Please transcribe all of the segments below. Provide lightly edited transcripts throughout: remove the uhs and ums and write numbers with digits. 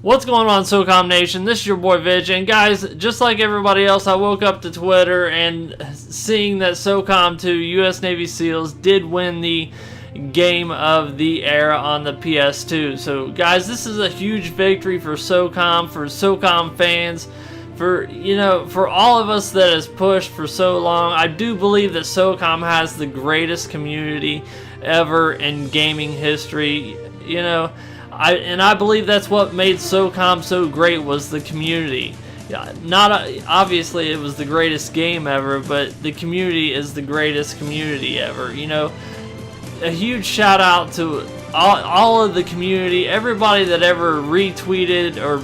What's going on, Socom Nation? This is your boy Vidge, and guys, just like everybody else, I woke up to Twitter and seeing that Socom 2 U.S. Navy SEALs did win the Game of the Era on the PS2. So, guys, this is a huge victory for Socom fans, for all of us that has pushed for so long. I do believe that Socom has the greatest community ever in gaming history. I believe that's what made Socom so great, was the community. Obviously it was the greatest game ever, but the community is the greatest community ever. A huge shout out to all of the community, everybody that ever retweeted or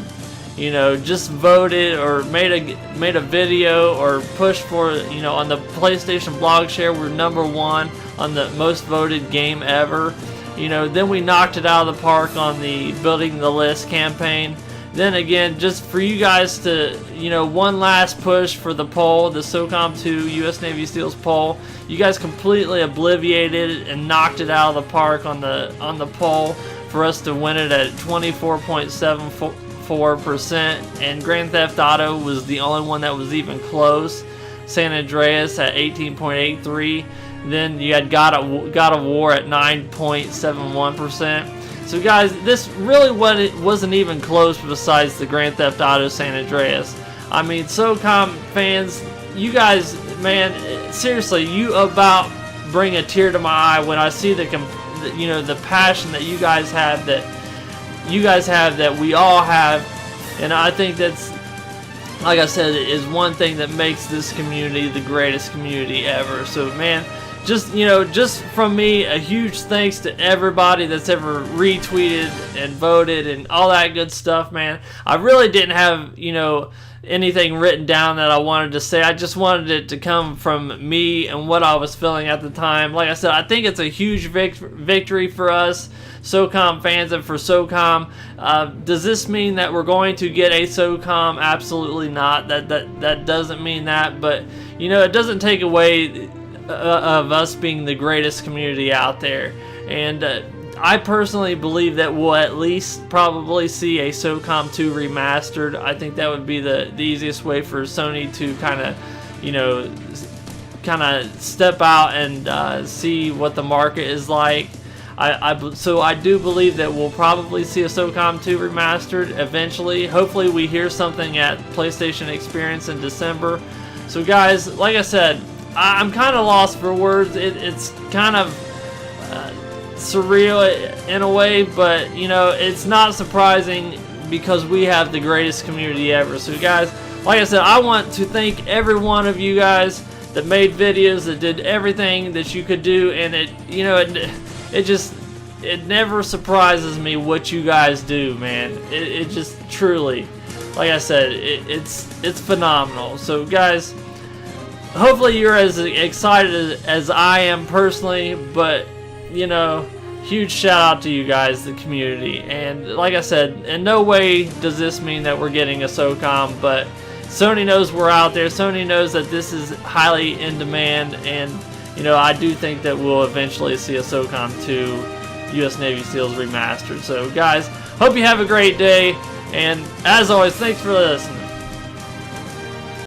just voted or made a video or pushed for, on the PlayStation blog share. We're #1 on the most voted game ever. Then we knocked it out of the park on the Building the List campaign. Then again, just for you guys to, one last push for the poll, the Socom 2 U.S. Navy SEALs poll. You guys completely obliterated it and knocked it out of the park on the poll for us to win it at 24.74%. And Grand Theft Auto was the only one that was even close. San Andreas at 18.83%. Then you had God of War at 9.71%. So guys, this really wasn't even close besides the Grand Theft Auto San Andreas. I mean, Socom fans, you guys, man, seriously, you about bring a tear to my eye when I see the passion that you guys have, that we all have. And I think that's, like I said, is one thing that makes this community the greatest community ever. So man, just from me, a huge thanks to everybody that's ever retweeted and voted and all that good stuff, man. I really didn't have, anything written down that I wanted to say. I just wanted it to come from me and what I was feeling at the time. Like I said, I think it's a huge victory for us Socom fans and for Socom. Does this mean that we're going to get a Socom? Absolutely not. That doesn't mean that, but it doesn't take away of us being the greatest community out there. And I personally believe that we'll at least probably see a Socom 2 remastered. I think that would be the easiest way for Sony to kind of step out and see what the market is like. So I do believe that we'll probably see a Socom 2 remastered eventually. Hopefully we hear something at PlayStation Experience in December. So guys, like I said, I'm kind of lost for words. It's kind of surreal in a way, but it's not surprising because we have the greatest community ever. So guys, like I said, I want to thank every one of you guys that made videos, that did everything that you could do, and it never surprises me what you guys do, man. It just truly, like I said, it's phenomenal. So guys, hopefully you're as excited as I am personally, but huge shout out to you guys, the community. And like I said, in no way does this mean that we're getting a Socom, but Sony knows we're out there. Sony knows that this is highly in demand, and I do think that we'll eventually see a Socom 2 U.S. Navy SEALs remastered. So guys, hope you have a great day, and as always, thanks for listening.